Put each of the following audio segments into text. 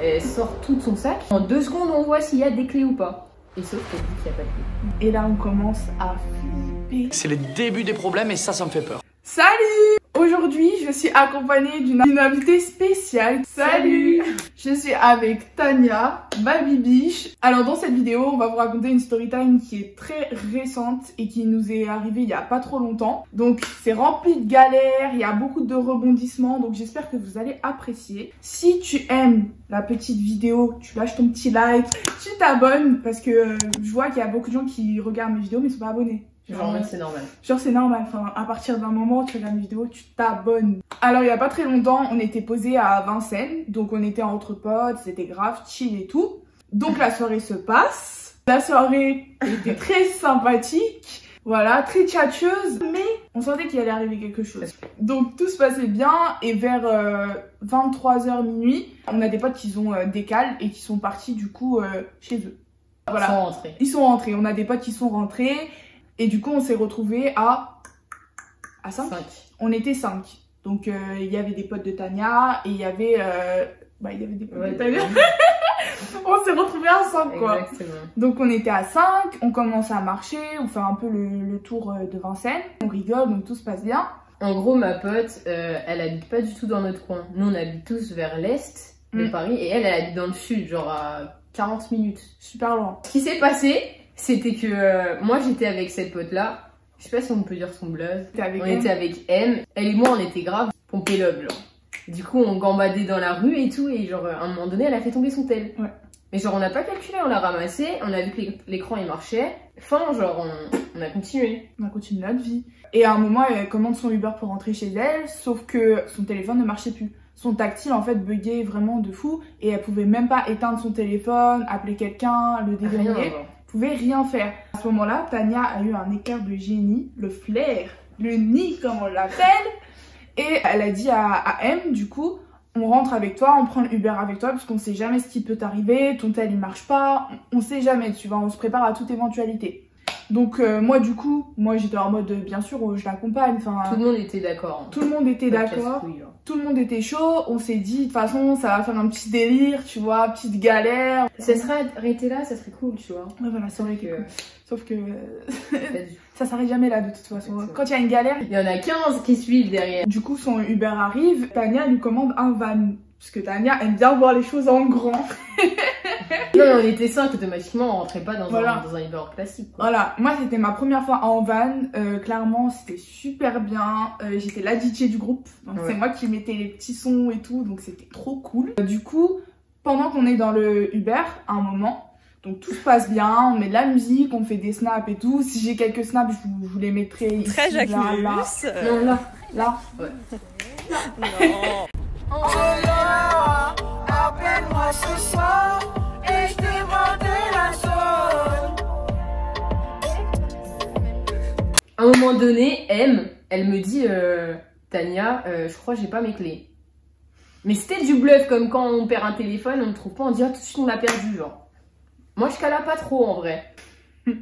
Elle sort tout de son sac. En 2 secondes, on voit s'il y a des clés ou pas. Et sauf qu'elle dit qu'il n'y a pas de clés. Et là, on commence à flipper. C'est le début des problèmes et ça me fait peur. Salut! Aujourd'hui, je suis accompagnée d'une invitée spéciale. Salut! Je suis avec Tania, ma bibiche. Alors dans cette vidéo, on va vous raconter une story time qui est très récente et qui nous est arrivée il y a pas trop longtemps. Donc c'est rempli de galères, il y a beaucoup de rebondissements, donc j'espère que vous allez apprécier. Si tu aimes la petite vidéo, tu lâches ton petit like, tu t'abonnes parce que je vois qu'il y a beaucoup de gens qui regardent mes vidéos mais ils sont pas abonnés. Genre c'est normal. Genre c'est normal, enfin à partir d'un moment tu regardes une vidéo, tu t'abonnes. Alors il y a pas très longtemps, on était posé à Vincennes, donc on était entre potes, c'était grave chill et tout. Donc la soirée se passe, la soirée était très sympathique, voilà, très tchatcheuse, mais on sentait qu'il allait arriver quelque chose. Donc tout se passait bien et vers 23h minuit, on a des potes qui ont décalé et qui sont partis du coup chez eux. Voilà. Ils sont rentrés. Ils sont rentrés, on a des potes qui sont rentrés. Et du coup, on s'est retrouvés à 5. On était 5. Donc, il y avait des potes de Tania et il y avait des potes de Tania. On s'est retrouvés à 5, quoi. Exactement. Donc, on était à 5, on commence à marcher, on fait un peu le tour de Vincennes. On rigole, donc tout se passe bien. En gros, ma pote, elle habite pas du tout dans notre coin. Nous, on habite tous vers l'est de Paris et elle habite dans le sud, genre à 40 minutes. Super loin. Ce qui s'est passé, c'était que moi j'étais avec cette pote là, je sais pas si on peut dire son blaze, on était avec M, elle et moi on était grave pompé l'ob genre. Du coup on gambadait dans la rue et tout et genre à un moment donné elle a fait tomber son tel. Ouais. Mais genre on n'a pas calculé, on l'a ramassé, on a vu que l'écran il marchait, enfin genre on a continué. On a continué notre vie. Et à un moment elle commande son Uber pour rentrer chez elle, sauf que son téléphone ne marchait plus. Son tactile en fait buguait vraiment de fou et elle pouvait même pas éteindre son téléphone, appeler quelqu'un, le déverrouiller. Pouvait rien faire. À ce moment-là, Tania a eu un éclair de génie, le flair, le nid comme on l'appelle, et elle a dit à M, du coup, on rentre avec toi, on prend le Uber avec toi, parce qu'on sait jamais ce qui peut t'arriver, ton tel il marche pas, on sait jamais, tu vois, on se prépare à toute éventualité. Donc moi du coup, j'étais en mode bien sûr je l'accompagne, enfin tout le monde était d'accord. Tout le monde était d'accord. Tout le monde était chaud, on s'est dit de toute façon ça va faire un petit délire, tu vois, petite galère. Ça serait arrêté là, ça serait cool, tu vois. Ouais voilà, ça aurait été cool. Sauf que ça s'arrête jamais là de toute façon. Exactement. Quand il y a une galère, il y en a 15 qui suivent derrière. Du coup son Uber arrive, Tania lui commande un van. Parce que Tania aime bien voir les choses en grand. Non, on était 5, automatiquement on rentrait pas dans un Uber classique, quoi. Voilà, moi c'était ma première fois en van, clairement c'était super bien, j'étais la DJ du groupe, donc c'est moi qui mettais les petits sons et tout, donc c'était trop cool. Du coup, pendant qu'on est dans le Uber, à un moment, donc tout se passe bien, on met de la musique, on fait des snaps et tout, si j'ai quelques snaps je vous les mettrai ici, très Jacques là. Non, là. Ouais. Non. Oh là, appelle-moi ce soir et je demande la zone. À un moment donné, M, elle me dit Tania, je crois que j'ai pas mes clés. Mais c'était du bluff, comme quand on perd un téléphone, on ne trouve pas, on dit ah, tout de suite on l'a perdu, genre. Moi je cala pas trop en vrai.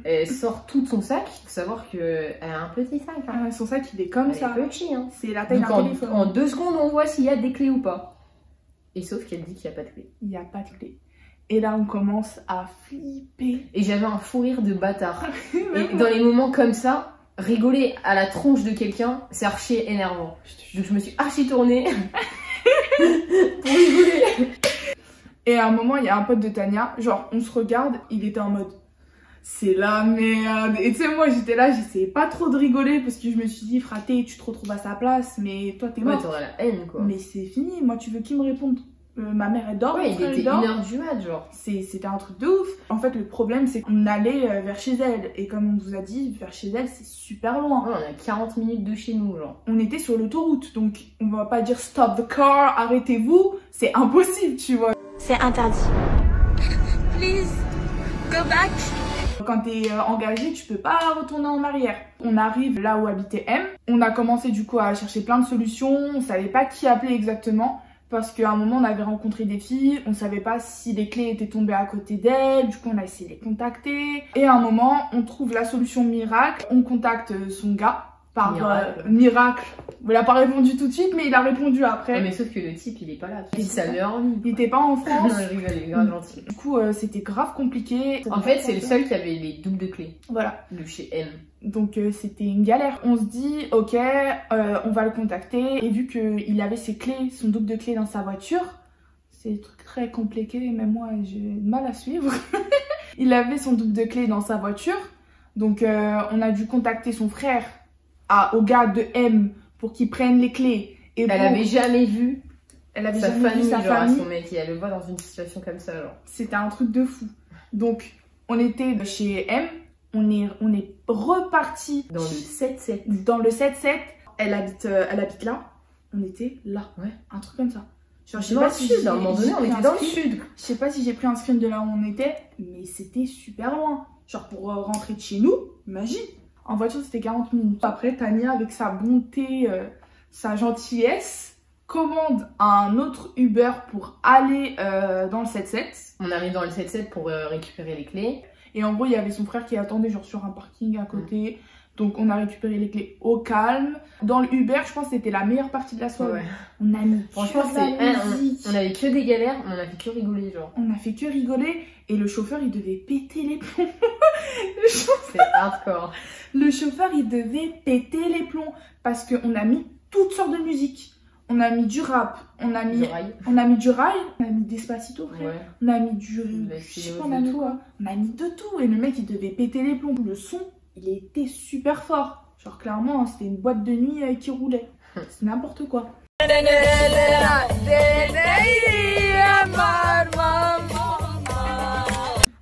Elle sort tout de son sac, il faut savoir qu'elle a un petit sac. Hein. Son sac il est comme ça. Petit, hein. C'est la taille d'un téléphone. En 2 secondes on voit s'il y a des clés ou pas. Et sauf qu'elle dit qu'il n'y a pas de clés. Il n'y a pas de clés. Et là on commence à flipper. Et j'avais un fou rire de bâtard. Et dans les moments comme ça, rigoler à la tronche de quelqu'un, c'est archi énervant. Donc je me suis archi tournée pour rigoler. Et à un moment, il y a un pote de Tania, genre on se regarde, il était en mode c'est la merde. Et tu sais, moi j'étais là, j'essayais pas trop de rigoler parce que je me suis dit, fraté, tu te retrouves à sa place, mais toi t'es mort. Ouais, t'auras la haine quoi. Mais c'est fini, moi tu veux qui me réponde? Ma mère elle dort, ouais, il était 1h du mat, genre. C'était un truc de ouf. En fait, le problème c'est qu'on allait vers chez elle. Et comme on vous a dit, vers chez elle c'est super loin. Ouais, on a 40 minutes de chez nous, genre. On était sur l'autoroute, donc on va pas dire stop the car, arrêtez-vous. C'est impossible, tu vois. C'est interdit. Please, go back. Quand t'es engagé, tu peux pas retourner en arrière. On arrive là où habitait M. On a commencé du coup à chercher plein de solutions. On savait pas qui appeler exactement. Parce qu'à un moment, on avait rencontré des filles. On savait pas si les clés étaient tombées à côté d'elles. Du coup, on a essayé de les contacter. Et à un moment, on trouve la solution miracle. On contacte son gars. par Miracle. miracle. Il a pas répondu tout de suite, mais il a répondu après. Ouais, mais sauf que le type, il est pas là. Tu dis sa meilleure amie. Il était pas en Non, France. je rigole, il est grave gentil. Du coup, c'était grave compliqué. En fait, c'est le seul qui avait les doubles de clés Voilà. de chez M. Donc c'était une galère. On se dit, ok, on va le contacter. Et vu qu'il avait ses clés, son double de clés dans sa voiture, c'est des trucs très compliqués, même moi j'ai mal à suivre. Il avait son double de clés dans sa voiture. Donc on a dû contacter son frère au gars de M pour qu'il prenne les clés. Et Elle avait jamais vu elle avait sa jamais famille, vu sa genre, à famille. son mec. Et elle le voit dans une situation comme ça, genre. C'était un truc de fou. Donc on était chez M. On est reparti Dans le 7-7. dans le 7-7. Elle habite là. On était là. Ouais. Un truc comme ça. Genre, je sais Dans pas le si sud, à un moment donné, j'ai on pris était un dans le screen. sud. Je sais pas si j'ai pris un screen de là où on était, mais c'était super loin. Genre pour rentrer de chez nous, magie. En voiture, c'était 40 minutes. Après, Tania, avec sa bonté, sa gentillesse, commande un autre Uber pour aller dans le 7-7. On arrive dans le 7-7 pour récupérer les clés. Et en gros, il y avait son frère qui attendait genre sur un parking à côté. Donc on a récupéré les clés au calme. Dans le Uber, je pense que c'était la meilleure partie de la soirée. Ouais. On a mis Franchement, que de la musique. on avait que des galères, mais on a fait que rigoler, genre. On a fait que rigoler et le chauffeur il devait péter les plombs. le, chauffeur, C'est hardcore. le chauffeur il devait péter les plombs parce qu'on a mis toutes sortes de musique. On a mis du rap, on a mis Du rail. on a mis Despacito frère. Ouais. On a mis du Bah, je sais c'est pas, on de a mis tout. quoi. On a mis de tout et le mec il devait péter les plombs. Le son il était super fort. Genre clairement c'était une boîte de nuit qui roulait. C'est n'importe quoi.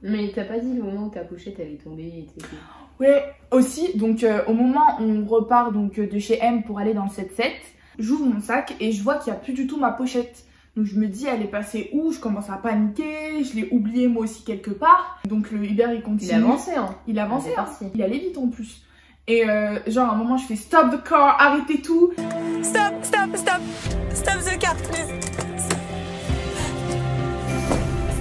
Mais t'as pas dit le moment où ta pochette elle est tombée et t'étais... Ouais, aussi, donc au moment où on repart donc, de chez M pour aller dans le 7-7, j'ouvre mon sac et je vois qu'il n'y a plus du tout ma pochette. Donc je me dis, elle est passée où? Je commence à paniquer, je l'ai oubliée moi aussi quelque part. Donc le Uber il continue. Il avançait, hein. Il avançait, Il est hein. parti. Il allait vite en plus. Et genre à un moment je fais stop the car, arrêtez tout. Stop, stop, stop. Stop the car, please.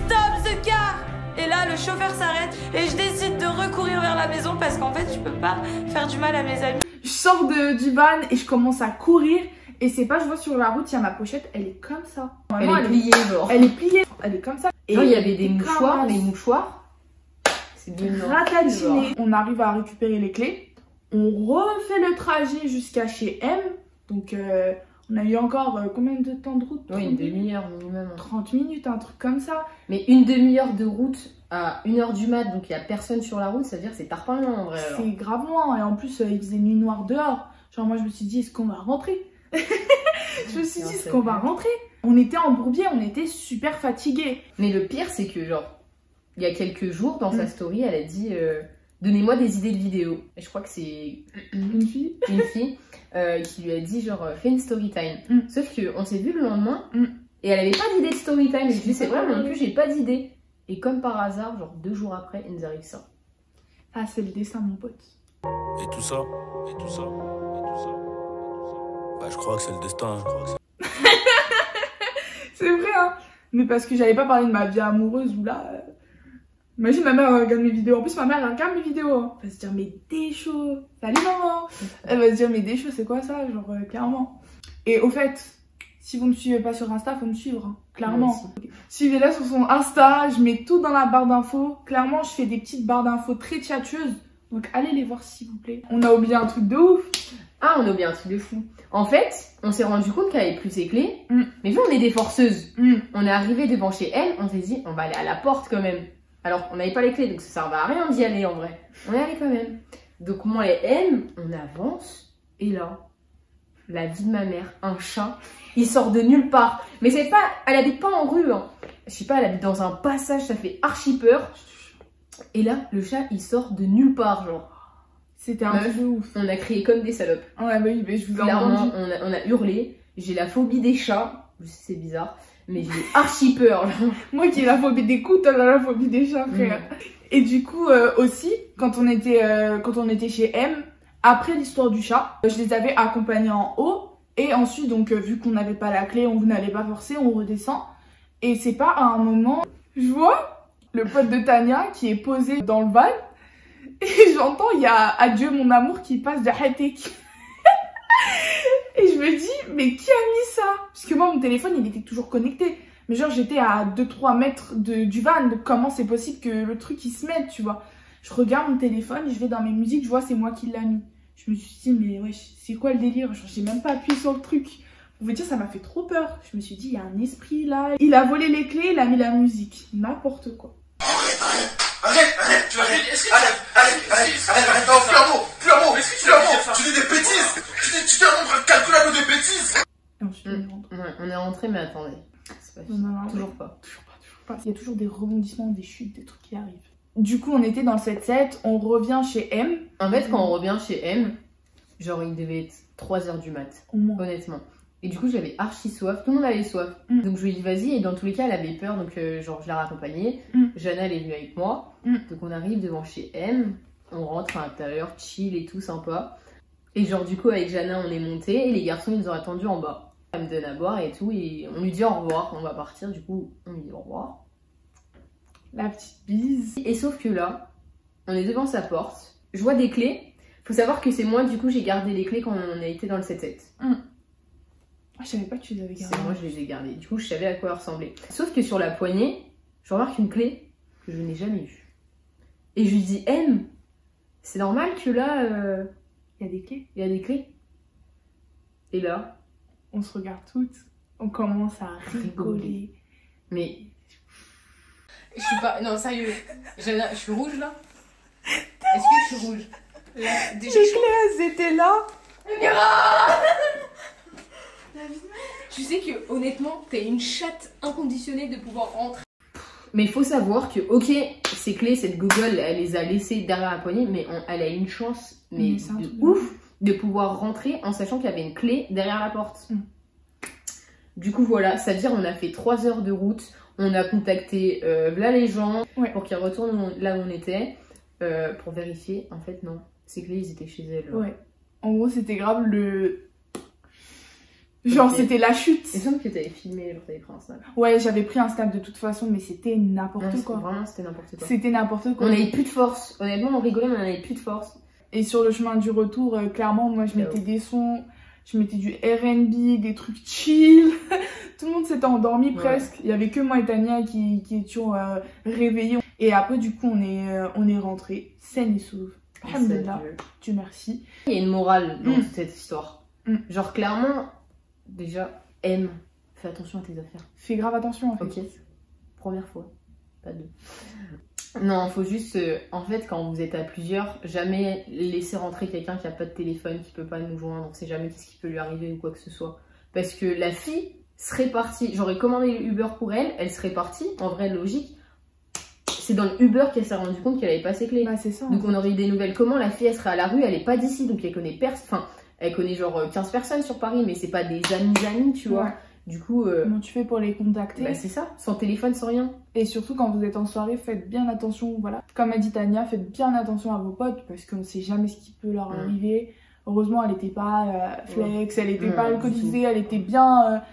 Stop the car. Et là, le chauffeur s'arrête et je décide de recourir vers la maison parce qu'en fait, je peux pas faire du mal à mes amis. Je sors du van et je commence à courir. Et c'est pas, je vois sur la route, il y a ma pochette, elle est comme ça. Elle Vraiment, est pliée, genre. Elle est pliée, elle est comme ça. Et Genre, il y avait des des mouchoirs, caras. les mouchoirs. C'est devenu un truc, genre. Ratatiné. On arrive à récupérer les clés. On refait le trajet jusqu'à chez M. Donc on a eu encore combien de temps de route? Oui, une demi-heure minimum. Hein. 30 minutes, un truc comme ça. Mais une demi-heure de route à 1h du mat, donc il y a personne sur la route, ça veut dire que c'est tarpin en vrai. Alors. C'est grave loin. Et en plus, il faisait nuit noire dehors. Genre moi je me suis dit, est-ce qu'on va rentrer? Je me suis dit, est-ce qu'on va rentrer? On était en bourbier, on était super fatigués. Mais le pire, c'est que genre, il y a quelques jours, dans sa story, elle a dit donnez-moi des idées de vidéos. Et je crois que c'est Une fille. une fille qui lui a dit genre fais une story time. Mm. Sauf qu'on s'est vu le lendemain Mm. et elle avait pas d'idée de story time. Et je lui dis c'est vrai, moi non pareil. plus j'ai pas d'idée. Et comme par hasard, genre 2 jours après, il nous arrive ça. Ah, c'est le dessin, mon pote. Et tout ça, et tout ça, et tout ça. Bah, je crois que c'est le destin. Je crois que C'est vrai, hein. Mais parce que j'allais pas parler de ma vie amoureuse ou là. Imagine ma mère regarde mes vidéos. En plus, ma mère regarde mes vidéos. Hein. Elle va se dire, mais des chaud. Salut maman. Elle va se dire, mais des chaud, c'est quoi ça? Genre, clairement. Et au fait, si vous me suivez pas sur Insta, faut me suivre. Hein. Clairement. Moi Suivez-la sur son Insta. Je mets tout dans la barre d'infos. Clairement, je fais des petites barres d'infos très tchatcheuses. Donc, allez les voir s'il vous plaît. On a oublié un truc de ouf. Ah, on a oublié un truc de fou. En fait, on s'est rendu compte qu'elle avait plus ses clés. Mm. Mais vu on est des forceuses, Mm. on est arrivé devant chez elle, on s'est dit on va aller à la porte quand même. Alors on n'avait pas les clés, donc ça servait à rien d'y aller en vrai. On est allé quand même. Donc moi et elle, on avance. Et là, la vie de ma mère, un chat, il sort de nulle part. Mais c'est pas, elle habite pas en rue. Hein. Je sais pas, elle habite dans un passage, ça fait archi peur. Et là, le chat, il sort de nulle part, genre. C'était un Meuf, truc de ouf. On a crié comme des salopes. Ouais, bah oui, mais je vous ai Clairement, entendu. on a hurlé. J'ai la phobie des chats. Je sais, c'est bizarre, mais j'ai archi peur. Genre. Moi qui ai la phobie des coups, t'as la phobie des chats, frère. Et du coup, aussi, quand on était chez M, après l'histoire du chat, je les avais accompagnés en haut. Et ensuite, donc, vu qu'on n'avait pas la clé, on n'allait pas forcer, on redescend. Et c'est pas à un moment, je vois le pote de Tania qui est posé dans le van. Et j'entends, il y a Adieu mon amour qui passe de Hatek. Et je me dis, mais qui a mis ça? Parce que moi, mon téléphone, il était toujours connecté. Mais genre, j'étais à 2-3 mètres du van. Donc, comment c'est possible que le truc, il se mette, tu vois? Je regarde mon téléphone, je vais dans mes musiques, je vois, c'est moi qui l'ai mis. Je me suis dit, mais ouais, c'est quoi le délire? Genre, j'ai même pas appuyé sur le truc. Vous pouvez dire, ça m'a fait trop peur. Je me suis dit, il y a un esprit là. Il a volé les clés, il a mis la musique. N'importe quoi. Arrête, tu vas arrête, arrête, non, plus un mot, tu dis des bêtises, tu fais un nombre incalculable de bêtises. Et ensuite, On est rentré, mais attendez. C'est pas non, toujours pas. Toujours pas. Il y a toujours des rebondissements, des chutes, des trucs qui arrivent. Du coup, on était dans le 7-7, on revient chez M. En fait, quand on revient chez M, genre il devait être 3h du mat, Au moins. honnêtement. Et du coup, j'avais archi soif, tout le monde avait soif. Donc je lui ai dit vas-y, et dans tous les cas, elle avait peur, donc genre je l'ai raccompagnée. Jana, elle est venue avec moi. Donc on arrive devant chez M, on rentre à l'intérieur, chill et tout, sympa. Et genre du coup, avec Jana, on est monté, et les garçons, ils nous ont attendus en bas. Elle me donne à boire et tout, et on lui dit au revoir, on va partir, du coup, on lui dit au revoir. La petite bise. Et sauf que là, on est devant sa porte, je vois des clés. Faut savoir que c'est moi, du coup, j'ai gardé les clés quand on a été dans le 7-7. Je savais pas que tu les avais gardées. C'est moi, je les ai gardées. Du coup, je savais à quoi elles ressemblaient. Sauf que sur la poignée, je remarque une clé que je n'ai jamais vue. Et je lui dis, M, c'est normal que là, il y a des clés. Il y a des clés. Et là, on se regarde toutes, on commence à rigoler. Mais je suis pas. Non, sérieux. Je suis rouge là. Est-ce que je suis rouge là, déjà, les clés, elles étaient là. Tu sais que honnêtement, t'es une chatte inconditionnée de pouvoir rentrer. Mais il faut savoir que, ok, ces clés, cette Google, elle les a laissées derrière la poignée, mais elle a une chance, mais de ouf, de pouvoir rentrer en sachant qu'il y avait une clé derrière la porte. Du coup, voilà, c'est-à-dire on a fait 3 heures de route, on a contacté là les gens pour qu'ils retournent là où on était, pour vérifier. En fait, non, ces clés, ils étaient chez elles. Ouais. En gros, c'était grave le... Genre, c'était la chute. Il me semble que t'avais filmé, genre t'avais pris un snap. Ouais, j'avais pris un snap de toute façon, mais c'était n'importe quoi. Vraiment, c'était n'importe quoi. C'était n'importe quoi. On avait plus de force. Honnêtement, on rigolait, mais on avait plus de force. Et sur le chemin du retour, clairement, moi, je mettais des sons, je mettais du R&B, des trucs chill. Tout le monde s'était endormi presque. Il y avait que moi et Tania qui étions réveillés. Et après, du coup, on est rentrés saine et sauve. Alhamdulillah, Dieu merci. Il y a une morale dans toute cette histoire. Genre, clairement... Déjà, M, fais attention à tes affaires. Fais grave attention en fait. Ok. Première fois, pas deux. Non, faut juste, en fait, quand vous êtes à plusieurs, jamais laisser rentrer quelqu'un qui a pas de téléphone, qui peut pas nous joindre, on sait jamais qu'est-ce qui peut lui arriver ou quoi que ce soit. Parce que la fille serait partie, j'aurais commandé le Uber pour elle, elle serait partie, en vrai logique. C'est dans le Uber qu'elle s'est rendue compte qu'elle avait pas ses clés. Bah, c'est ça. Donc on aurait eu des nouvelles. Comment la fille, elle serait à la rue, elle est pas d'ici, donc elle connaît personne. Enfin, elle connaît genre 15 personnes sur Paris, mais c'est pas des amis, tu vois. Du coup... Comment tu fais pour les contacter? Bah c'est ça, sans téléphone, sans rien. Et surtout quand vous êtes en soirée, faites bien attention, voilà. Comme a dit Tania, faites bien attention à vos potes, parce qu'on sait jamais ce qui peut leur arriver. Heureusement, elle était pas flex, elle était pas alcoolisée, elle était bien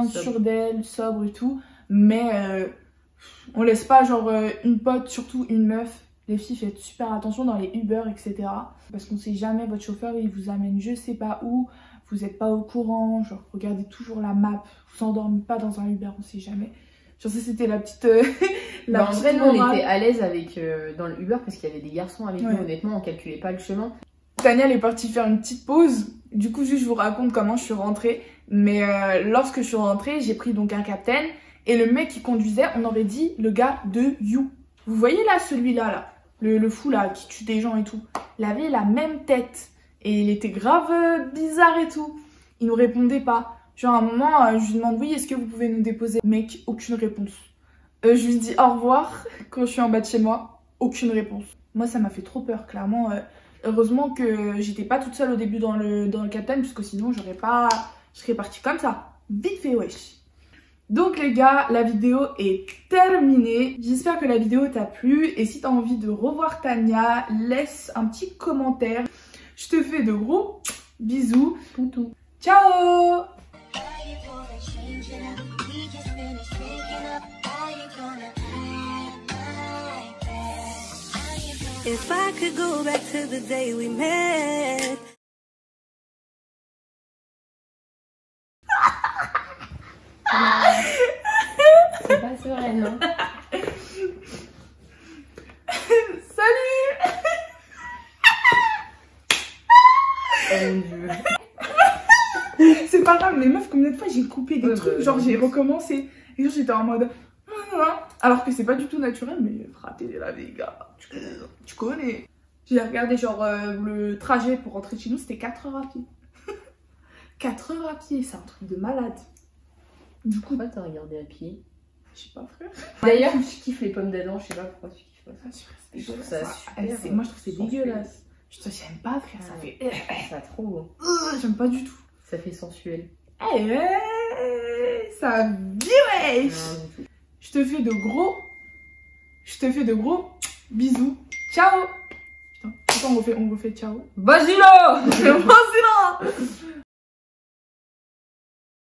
sûre d'elle, sobre et tout. Mais on laisse pas genre une pote, surtout une meuf. Les filles, faites super attention dans les Uber, etc. Parce qu'on sait jamais, votre chauffeur, il vous amène je sais pas où, vous êtes pas au courant, genre regardez toujours la map, vous endormez pas dans un Uber, on sait jamais. Genre ça, c'était la petite... en vrai, nous, on était à l'aise avec dans le Uber parce qu'il y avait des garçons avec nous, honnêtement, on calculait pas le chemin. Tania, elle est partie faire une petite pause, du coup, juste je vous raconte comment je suis rentrée. Mais lorsque je suis rentrée, j'ai pris donc un captain, et le mec qui conduisait, on aurait dit le gars de You. Vous voyez là, celui-là, là le fou là qui tue des gens et tout, il avait la même tête et il était grave bizarre et tout. Il nous répondait pas. Genre à un moment, je lui demande oui, est-ce que vous pouvez nous déposer? Mec, aucune réponse. Je lui dis au revoir quand je suis en bas de chez moi, aucune réponse. Moi ça m'a fait trop peur, clairement. Heureusement que j'étais pas toute seule au début dans le captain, puisque sinon je serais partie comme ça, vite fait wesh. Donc les gars, la vidéo est terminée. J'espère que la vidéo t'a plu. Et si t'as envie de revoir Tania, laisse un petit commentaire. Je te fais de gros bisous. Toutou. Ciao! If I could go back to the day we met. pas grave, mais meuf, combien de fois j'ai coupé des trucs, genre j'ai recommencé. Et genre j'étais en mode. Alors que c'est pas du tout naturel, mais rater la les gars, tu connais. J'ai regardé genre le trajet pour rentrer chez nous, c'était 4 heures à pied. 4 heures à pied, c'est un truc de malade. Du coup, Pourquoi t'as regardé à pied? je sais pas, frère. D'ailleurs, je kiffe les pommes d'Adam, je sais pas pourquoi tu kiffes pas ça. Je trouve ça super, moi je trouve c'est sensuel. dégueulasse. Je te j'aime pas, frère, ça fait. Ça trop. J'aime pas du tout. Ça fait sensuel. Eh, ça vit, wesh. Je te fais de gros bisous. Ciao. Putain, attends, on refait ciao. Basilo! Vas-y là.